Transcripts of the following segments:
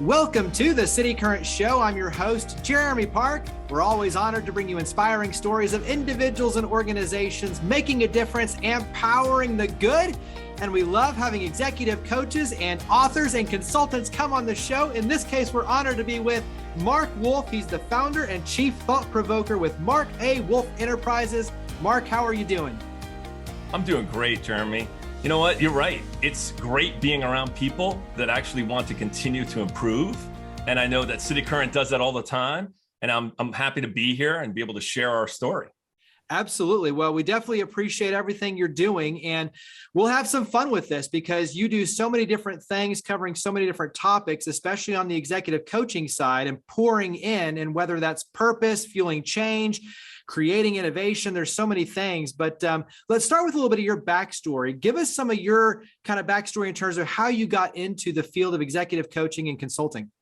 Welcome to the City Current Show. I'm your host, Jeremy Park. We're always honored to bring you inspiring stories of individuals and organizations making a difference and powering the good. And we love having executive coaches and authors and consultants come on the show. In this case, we're honored to be with Marc Wolfe. He's the founder and Chief Thought Provoker with Marc A, Wolfe Enterprises. Marc, how are you doing? I'm doing great, Jeremy. You know what? You're right. It's great being around people that actually want to continue to improve. And I know that City Current does that all the time. And I'm happy to be here and be able to share our story. Absolutely. Well, we definitely appreciate everything you're doing, and we'll have some fun with this because you do so many different things covering so many different topics, especially on the executive coaching side and pouring in, and whether that's purpose, fueling change, creating innovation. There's so many things, but let's start with a little bit of your backstory. Give us some of your kind of backstory in terms of how you got into the field of executive coaching and consulting.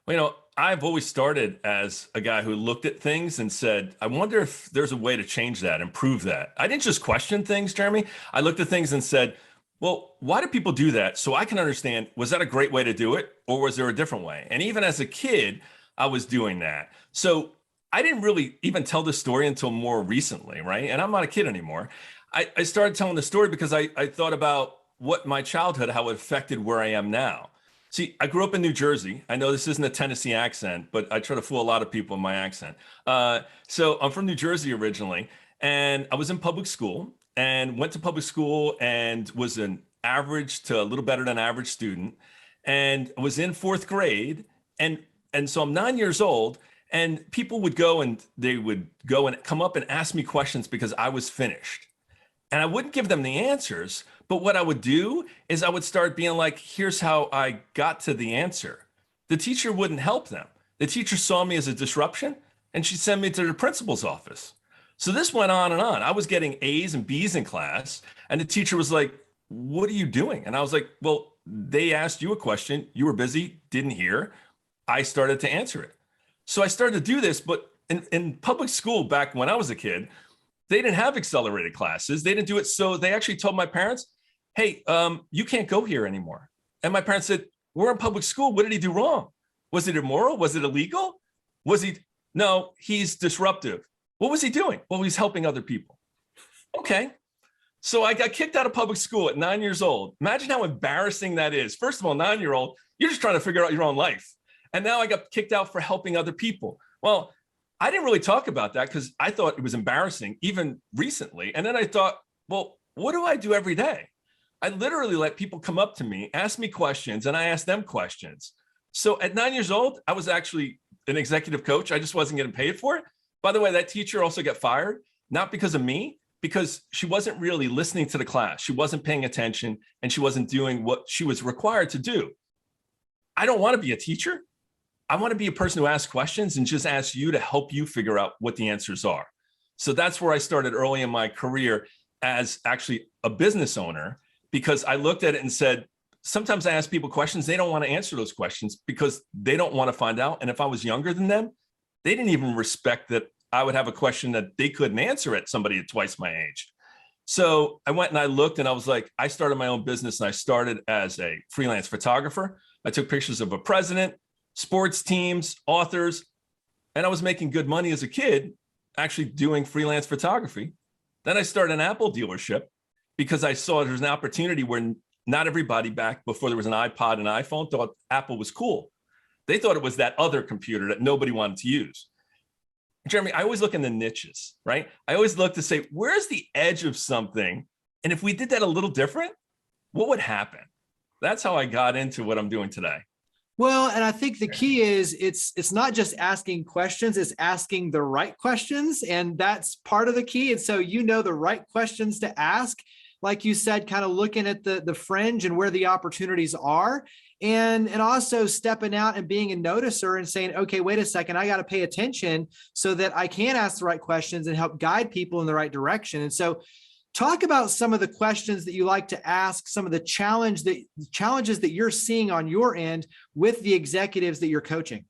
Well, I've always started as a guy who looked at things and said, I wonder if there's a way to change that, improve that. I didn't just question things, Jeremy. I looked at things and said, well, why do people do that? So I can understand, was that a great way to do it? Or was there a different way? And even as a kid, I was doing that. So I didn't really even tell this story until more recently, right? And I'm not a kid anymore. I started telling the story because I thought about what my childhood, how it affected where I am now. See, I grew up in New Jersey. I know this isn't a Tennessee accent, but I try to fool a lot of people in my accent. So I'm from New Jersey originally, and I was in public school and went to public school and was an average to a little better than average student, and was in fourth grade. And so I'm 9 years old, and people would go and they would go and come up and ask me questions because I was finished. And I wouldn't give them the answers, but what I would do is I would start being like, here's how I got to the answer. The teacher wouldn't help them. The teacher saw me as a disruption, and she'd send me to the principal's office. So this went on and on. I was getting A's and B's in class, and the teacher was like, what are you doing? And I was like, well, they asked you a question. You were busy, didn't hear. I started to answer it. So I started to do this, but in public school back when I was a kid, they didn't have accelerated classes. They didn't do it. So they actually told my parents, hey, you can't go here anymore. And my parents said, we're in public school. What did he do wrong? Was it immoral? Was it illegal? No, he's disruptive. What was he doing? Well, he's helping other people. Okay. So I got kicked out of public school at 9 years old. Imagine how embarrassing that is. First of all, 9-year-old, you're just trying to figure out your own life. And now I got kicked out for helping other people. Well, I didn't really talk about that because I thought it was embarrassing, even recently. And then I thought, well, what do I do every day? I literally let people come up to me, ask me questions, and I asked them questions. So at 9 years old, I was actually an executive coach. I just wasn't getting paid for it. By the way, that teacher also got fired, not because of me, because she wasn't really listening to the class. She wasn't paying attention, and she wasn't doing what she was required to do. I don't want to be a teacher. I want to be a person who asks questions and just asks you to help you figure out what the answers are. So that's where I started early in my career as actually a business owner, because I looked at it and said, sometimes I ask people questions, they don't want to answer those questions because they don't want to find out. And if I was younger than them, they didn't even respect that I would have a question that they couldn't answer at somebody at twice my age. So I went and I looked and I was like, I started my own business, and I started as a freelance photographer. I took pictures of a president, sports teams, authors, and I was making good money as a kid, actually doing freelance photography. Then I started an Apple dealership because I saw there's an opportunity where not everybody back before there was an iPod and iPhone thought Apple was cool. They thought it was that other computer that nobody wanted to use. Jeremy, I always look in the niches, right? I always look to say, where's the edge of something? And if we did that a little different, what would happen? That's how I got into what I'm doing today. Well, and I think the key is it's not just asking questions, it's asking the right questions. And that's part of the key. And so you know the right questions to ask, like you said, kind of looking at the fringe and where the opportunities are. And also stepping out and being a noticer and saying, okay, wait a second, I got to pay attention so that I can ask the right questions and help guide people in the right direction. And so talk about some of the questions that you like to ask, some of the challenges that you're seeing on your end with the executives that you're coaching.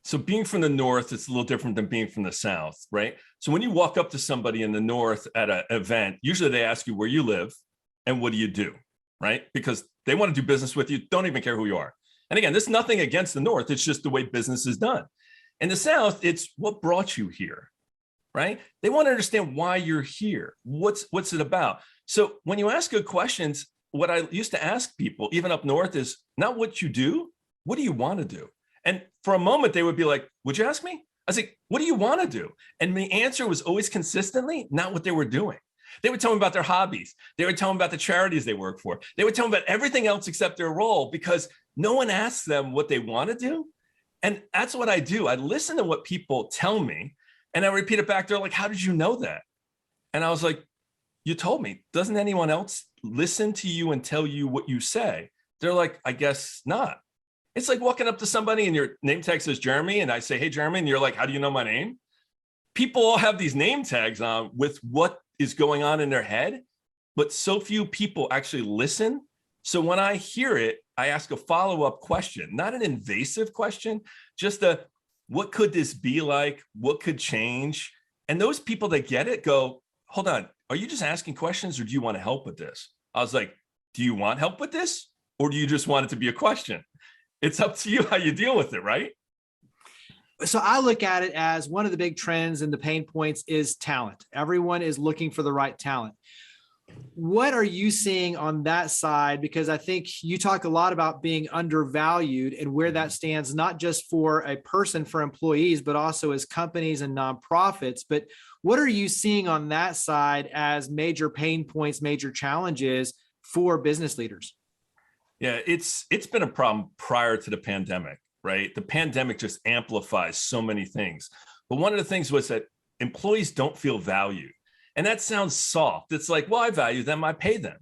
So being from the North, it's a little different than being from the South, right? So when you walk up to somebody in the North at an event, usually they ask you where you live and what do you do, right? Because they want to do business with you, don't even care who you are. And again, there's nothing against the North. It's just the way business is done. In the South, it's what brought you here, right? They want to understand why you're here. What's it about? So when you ask good questions, what I used to ask people, even up North, is not what you do, what do you want to do? And for a moment, they would be like, would you ask me? I was like, what do you want to do? And the answer was always consistently not what they were doing. They would tell me about their hobbies. They would tell me about the charities they work for. They would tell me about everything else except their role, because no one asks them what they want to do. And that's what I do. I listen to what people tell me and I repeat it back. They're like, how did you know that? And I was like, you told me. Doesn't anyone else listen to you and tell you what you say? They're like, I guess not. It's like walking up to somebody and your name tag says Jeremy, and I say, hey, Jeremy, and you're like, how do you know my name? People all have these name tags on with what is going on in their head, but so few people actually listen. So when I hear it, I ask a follow-up question, not an invasive question, just what could this be like? What could change? And those people that get it go, hold on, are you just asking questions or do you want to help with this? I was like, do you want help with this? Or do you just want it to be a question? It's up to you how you deal with it, right? So I look at it as one of the big trends and the pain points is talent. Everyone is looking for the right talent. What are you seeing on that side? Because I think you talk a lot about being undervalued and where that stands, not just for a person, for employees, but also as companies and nonprofits. But what are you seeing on that side as major pain points, major challenges for business leaders? Yeah, it's been a problem prior to the pandemic, right? The pandemic just amplifies so many things. But one of the things was that employees don't feel valued. And that sounds soft. It's like, well, I value them, I pay them.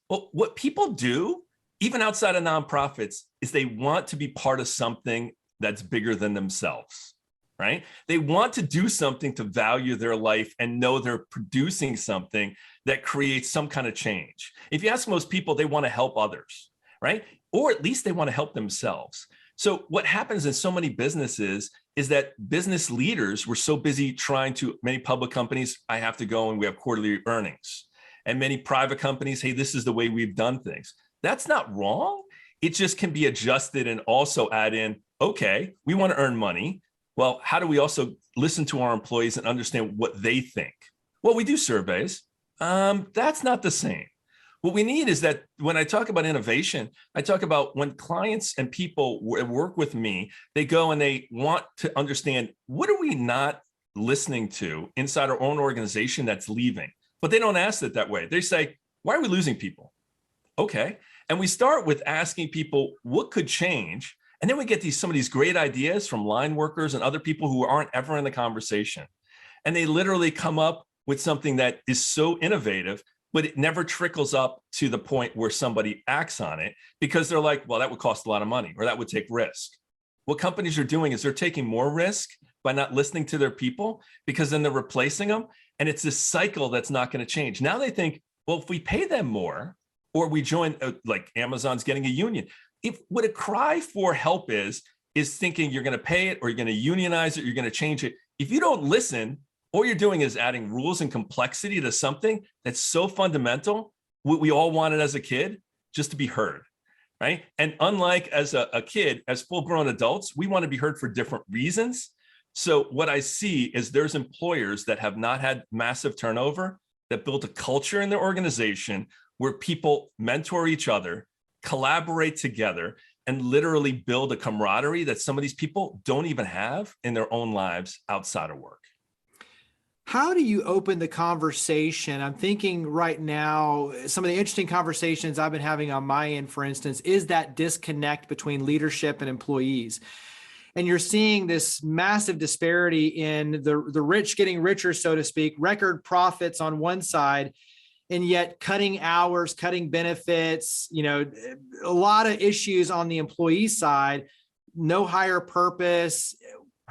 Well, what people do, even outside of nonprofits, is they want to be part of something that's bigger than themselves, right? They want to do something to value their life and know they're producing something that creates some kind of change. If you ask most people, they want to help others, right? Or at least they want to help themselves. So what happens in so many businesses is that business leaders were so busy trying to, many public companies, I have to go and we have quarterly earnings. And many private companies, hey, this is the way we've done things. That's not wrong. It just can be adjusted and also add in, okay, we want to earn money. Well, how do we also listen to our employees and understand what they think? Well, we do surveys. That's not the same. What we need is that when I talk about innovation, I talk about when clients and people work with me, they go and they want to understand, what are we not listening to inside our own organization that's leaving? But they don't ask it that way. They say, why are we losing people? Okay. And we start with asking people, what could change? And then we get some of these great ideas from line workers and other people who aren't ever in the conversation. And they literally come up with something that is so innovative, but it never trickles up to the point where somebody acts on it because they're like, well, that would cost a lot of money or that would take risk. What companies are doing is they're taking more risk by not listening to their people because then they're replacing them. And it's this cycle that's not going to change. Now they think, well, if we pay them more or we join, like Amazon's getting a union, what a cry for help is thinking you're going to pay it or you're going to unionize it, you're going to change it. If you don't listen, all you're doing is adding rules and complexity to something that's so fundamental, what we all wanted as a kid, just to be heard, right? And unlike as a kid, as full-grown adults, we want to be heard for different reasons. So what I see is there's employers that have not had massive turnover, that built a culture in their organization where people mentor each other, collaborate together, and literally build a camaraderie that some of these people don't even have in their own lives outside of work. How do you open the conversation? I'm thinking right now, some of the interesting conversations I've been having on my end, for instance, is that disconnect between leadership and employees. And you're seeing this massive disparity in the rich getting richer, so to speak, record profits on one side, and yet cutting hours, cutting benefits, a lot of issues on the employee side, no higher purpose.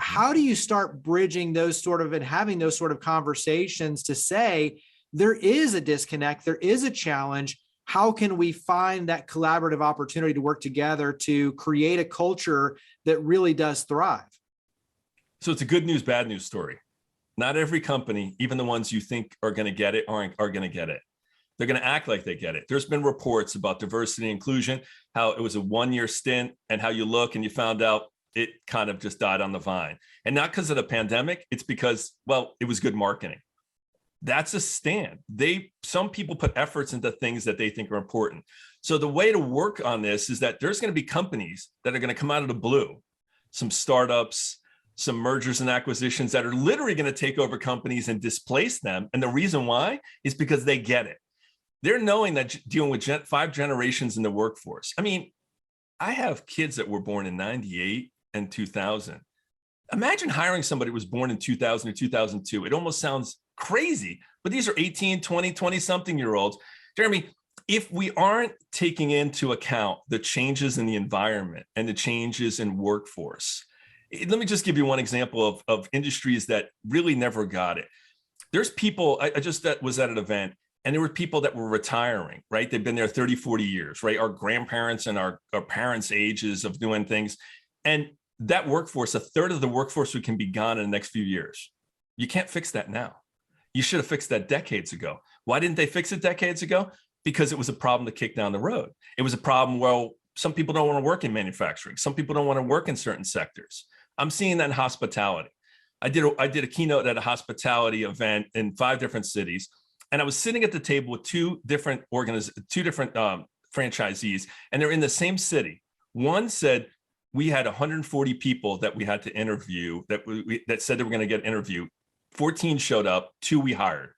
How do you start bridging those sort of and having those sort of conversations to say there is a disconnect, there is a challenge? How can we find that collaborative opportunity to work together to create a culture that really does thrive? So it's a good news, bad news story. Not every company, even the ones you think are going to get it, are going to get it. They're going to act like they get it. There's been reports about diversity and inclusion, how it was a 1-year stint, and how you look and you found out it kind of just died on the vine. And not because of the pandemic, it's because, well, it was good marketing. That's a stand. Some people put efforts into things that they think are important. So the way to work on this is that there's going to be companies that are going to come out of the blue, some startups, some mergers and acquisitions that are literally going to take over companies and displace them. And the reason why is because they get it. They're knowing that dealing with 5 generations in the workforce. I mean, I have kids that were born in 98 and 2000. Imagine hiring somebody who was born in 2000 or 2002. It almost sounds crazy, but these are 18, 20, 20-something-year-olds. Jeremy, if we aren't taking into account the changes in the environment and the changes in workforce, let me just give you one example of industries that really never got it. There's people, I just was at an event, and there were people that were retiring, right? They've been there 30, 40 years, right? Our grandparents and our parents' ages of doing things. And that workforce, a third of the workforce can be gone in the next few years. You can't fix that now. You should have fixed that decades ago. Why didn't they fix it decades ago? Because it was a problem to kick down the road. It was a problem, well, some people don't want to work in manufacturing. Some people don't want to work in certain sectors. I'm seeing that in hospitality. I did a keynote at a hospitality event in 5 different cities. And I was sitting at the table with two different franchisees, and they're in the same city. One said, we had 140 people that we had to interview that said they were going to get interviewed. 14 showed up, 2 we hired.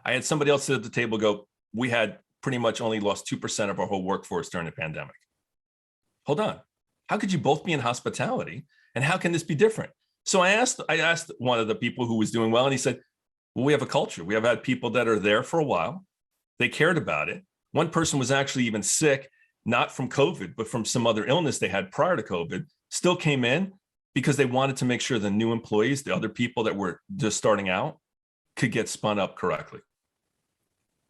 I had somebody else sit at the table go, we had pretty much only lost 2% of our whole workforce during the pandemic. Hold on. How could you both be in hospitality? And how can this be different? So I asked one of the people who was doing well, and he said, well, we have a culture. We have had people that are there for a while. They cared about it. One person was actually even sick, not from COVID, but from some other illness they had prior to COVID, still came in because they wanted to make sure the new employees, the other people that were just starting out, could get spun up correctly.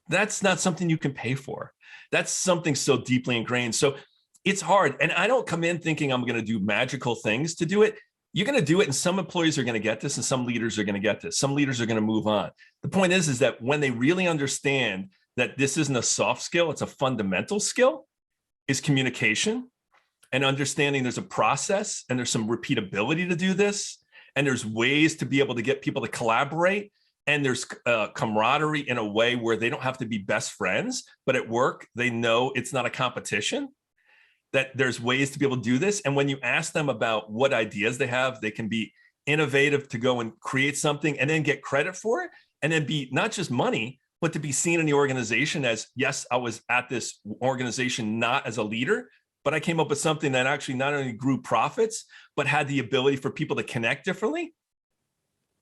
That's not something you can pay for. That's something so deeply ingrained. So it's hard. And I don't come in thinking I'm going to do magical things to do it. You're going to do it, and some employees are going to get this, and some leaders are going to get this. Some leaders are going to move on. The point is that when they really understand that this isn't a soft skill, it's a fundamental skill, is communication and understanding there's a process and there's some repeatability to do this, and there's ways to be able to get people to collaborate, and there's camaraderie in a way where they don't have to be best friends, but at work, they know it's not a competition, that there's ways to be able to do this. And when you ask them about what ideas they have, they can be innovative to go and create something and then get credit for it, and then be not just money, but to be seen in the organization as, yes, I was at this organization not as a leader, but I came up with something that actually not only grew profits, but had the ability for people to connect differently.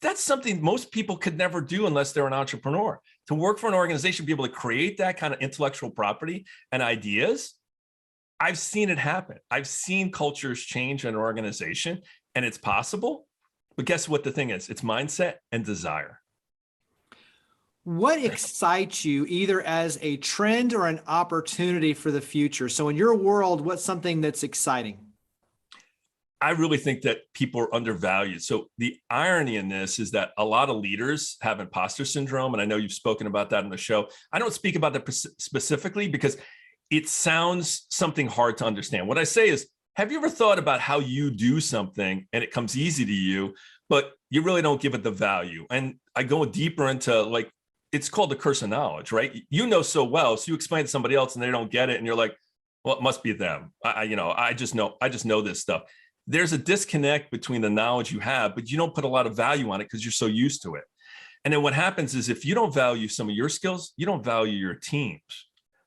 That's something most people could never do unless they're an entrepreneur. To work for an organization, be able to create that kind of intellectual property and ideas, I've seen it happen. I've seen cultures change in an organization, and it's possible. But guess what the thing is? It's mindset and desire. What excites you either as a trend or an opportunity for the future? So in your world, what's something that's exciting? I really think that people are undervalued. So the irony in this is that a lot of leaders have imposter syndrome. And I know you've spoken about that in the show. I don't speak about that specifically because it sounds something hard to understand. What I say is, have you ever thought about how you do something and it comes easy to you, but you really don't give it the value? And I go deeper into, like, it's called the curse of knowledge, right? You know so well, so you explain to somebody else and they don't get it, and you're like, well, it must be them. I just know this stuff. There's a disconnect between the knowledge you have, but you don't put a lot of value on it because you're so used to it. And then what happens is, if you don't value some of your skills, you don't value your teams.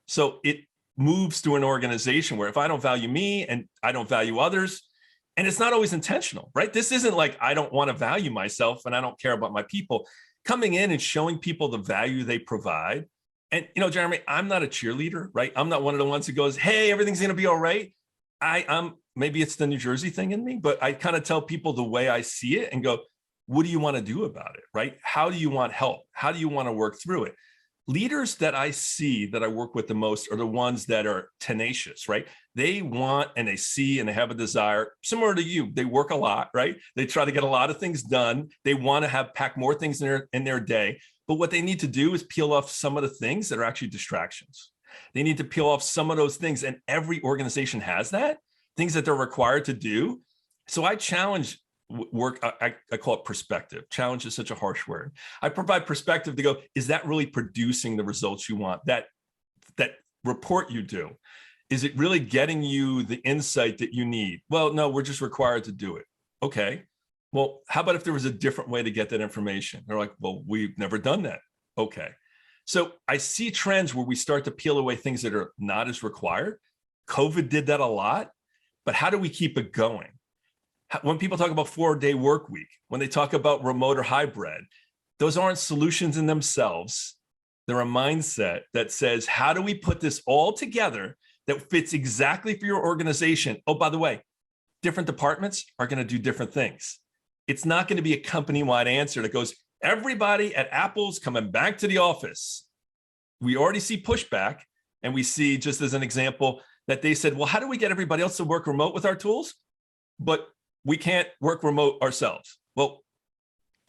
So it moves to an organization where if I don't value me and I don't value others, and it's not always intentional, right? This isn't like I don't want to value myself and I don't care about my people. Coming in and showing people the value they provide. And, Jeremy, I'm not a cheerleader, right? I'm not one of the ones who goes, hey, everything's going to be all right. Maybe it's the New Jersey thing in me, but I kind of tell people the way I see it and go, what do you want to do about it, right? How do you want help? How do you want to work through it? Leaders that I see that I work with the most are the ones that are tenacious, right? They want and they see and they have a desire similar to you. They work a lot, right? They try to get a lot of things done. They want to pack more things in their day, But what they need to do is peel off some of the things that are actually distractions. They need to peel off some of those things. And every organization has that, things that they're required to do. So I challenge work. I call it perspective. Challenge is such a harsh word. I provide perspective to go, is that really producing the results you want? That report you do, is it really getting you the insight that you need? Well, no, we're just required to do it. Okay. Well, how about if there was a different way to get that information? They're like, well, we've never done that. Okay. So I see trends where we start to peel away things that are not as required. COVID did that a lot, but how do we keep it going? When people talk about 4-day work week, when they talk about remote or hybrid, those aren't solutions in themselves. They're a mindset that says, how do we put this all together that fits exactly for your organization? Oh, by the way, different departments are going to do different things. It's not going to be a company-wide answer that goes, everybody at Apple's coming back to the office. We already see pushback, and we see, just as an example, that they said, well, how do we get everybody else to work remote with our tools? But we can't work remote ourselves. Well,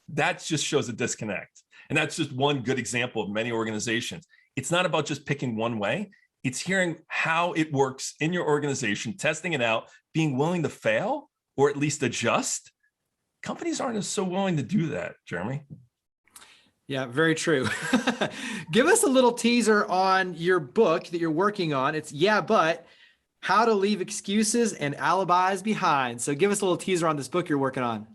that just shows a disconnect. And that's just one good example of many organizations. It's not about just picking one way. It's hearing how it works in your organization, testing it out, being willing to fail or at least adjust. Companies aren't so willing to do that, Jeremy. Yeah, very true. Give us a little teaser on your book that you're working on. It's Yeah, But How to Leave Excuses and Alibis Behind. So give us a little teaser on this book you're working on.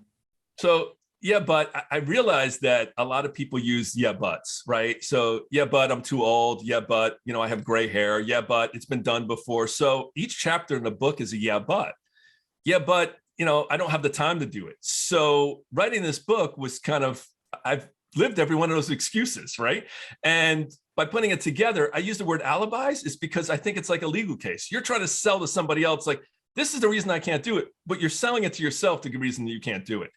So yeah, but I realized that a lot of people use yeah, buts, right? So yeah, but I'm too old. Yeah, but I have gray hair. Yeah, but it's been done before. So each chapter in the book is a yeah, but. Yeah, but I don't have the time to do it. So writing this book was kind of, I've lived every one of those excuses, right? And by putting it together, I use the word alibis is because I think it's like a legal case. You're trying to sell to somebody else, like, this is the reason I can't do it, but you're selling it to yourself the reason that you can't do it.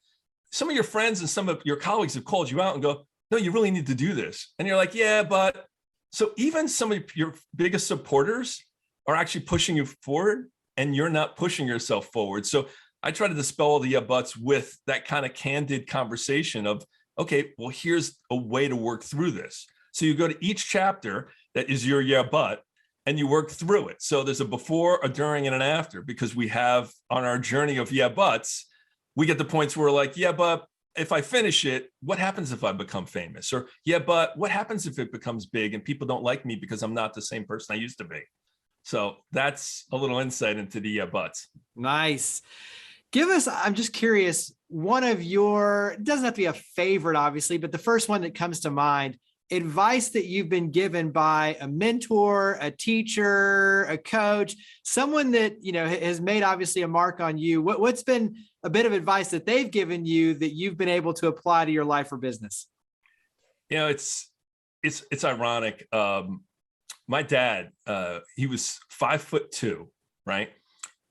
Some of your friends and some of your colleagues have called you out and go, no, you really need to do this. And you're like, yeah, but. So even some of your biggest supporters are actually pushing you forward and you're not pushing yourself forward. So I try to dispel all the yeah, buts with that kind of candid conversation of, okay, well, here's a way to work through this. So you go to each chapter that is your yeah, but, and you work through it. So there's a before, a during, and an after, because we have on our journey of yeah, buts, we get the points where we're like, yeah, but if I finish it, what happens if I become famous? Or yeah, but what happens if it becomes big and people don't like me because I'm not the same person I used to be? So that's a little insight into the yeah, buts. Nice. Give us, I'm just curious, one of your, it doesn't have to be a favorite, obviously, but the first one that comes to mind, advice that you've been given by a mentor, a teacher, a coach, someone that, has made obviously a mark on you. What's been a bit of advice that they've given you that you've been able to apply to your life or business? It's ironic. My dad, he was 5'2", right?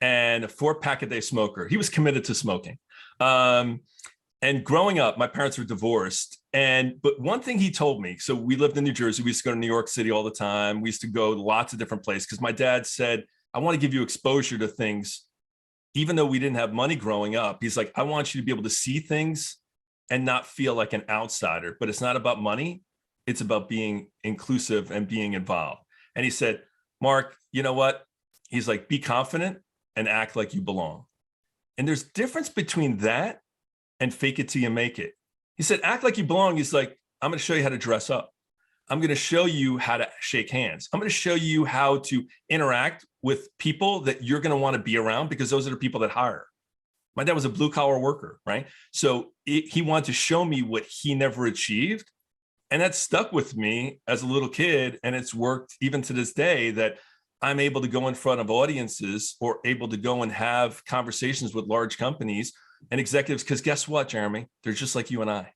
And a 4-pack-a-day smoker. He was committed to smoking. And growing up, my parents were divorced. But one thing he told me, so we lived in New Jersey. We used to go to New York City all the time. We used to go to lots of different places because my dad said, I want to give you exposure to things. Even though we didn't have money growing up, he's like, I want you to be able to see things and not feel like an outsider. But it's not about money. It's about being inclusive and being involved. And he said, Mark, you know what? He's like, be confident and act like you belong. And there's difference between that and fake it till you make it. He said, act like you belong. He's like, I'm going to show you how to dress up. I'm going to show you how to shake hands. I'm going to show you how to interact with people that you're going to want to be around because those are the people that hire. My dad was a blue collar worker, right? So he wanted to show me what he never achieved. And that stuck with me as a little kid. And it's worked even to this day that I'm able to go in front of audiences or able to go and have conversations with large companies and executives. Because guess what, Jeremy? They're just like you and I.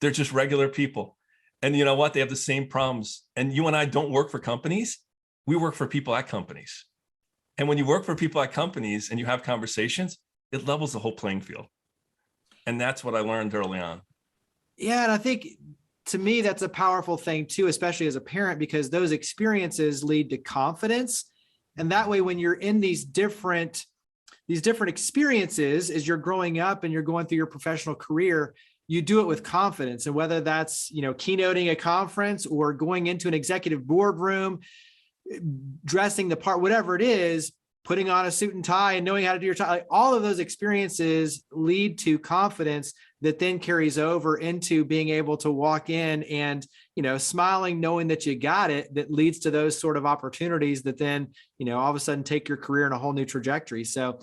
They're just regular people. And you know what? They have the same problems. And you and I don't work for companies. We work for people at companies. And when you work for people at companies and you have conversations, it levels the whole playing field. And that's what I learned early on. Yeah. And I think to me, that's a powerful thing too, especially as a parent, because those experiences lead to confidence. And that way, when you're in these different experiences, as you're growing up and you're going through your professional career, you do it with confidence. And whether that's, keynoting a conference or going into an executive boardroom, dressing the part, whatever it is, putting on a suit and tie and knowing how to do your tie, like all of those experiences lead to confidence that then carries over into being able to walk in and, smiling, knowing that you got it, that leads to those sort of opportunities that then, all of a sudden take your career in a whole new trajectory. So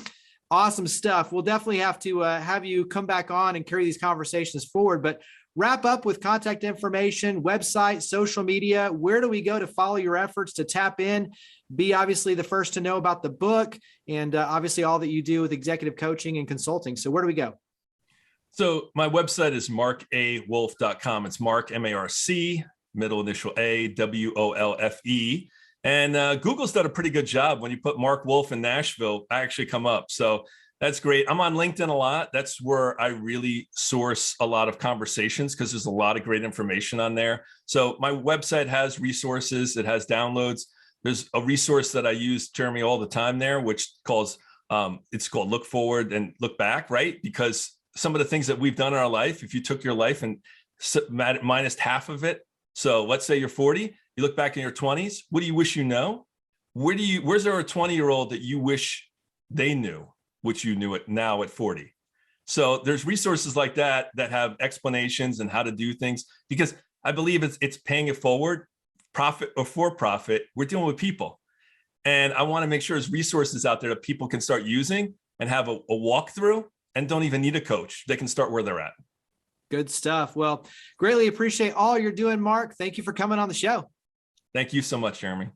awesome stuff. We'll definitely have to have you come back on and carry these conversations forward, but wrap up with contact information, website, social media. Where do we go to follow your efforts, to tap in, be obviously the first to know about the book, and obviously all that you do with executive coaching and consulting? So where do we go? So my website is marcawolfe.com. It's Marc, M-A-R-C, middle initial A, W-O-L-F-E. And Google's done a pretty good job. When you put Marc Wolfe in Nashville, I actually come up. So that's great. I'm on LinkedIn a lot. That's where I really source a lot of conversations because there's a lot of great information on there. So my website has resources. It has downloads. There's a resource that I use, Jeremy, all the time there, which it's called Look Forward and Look Back, right? Because some of the things that we've done in our life, if you took your life and minus half of it, so let's say you're 40, you look back in your 20s, what do you wish you know? Where's there a 20-year-old that you wish they knew, which you knew it now at 40? So there's resources like that have explanations and how to do things, because I believe it's paying it forward, profit or for profit. We're dealing with people. And I want to make sure there's resources out there that people can start using and have a walkthrough and don't even need a coach. They can start where they're at. Good stuff. Well, greatly appreciate all you're doing, Marc. Thank you for coming on the show. Thank you so much, Jeremy.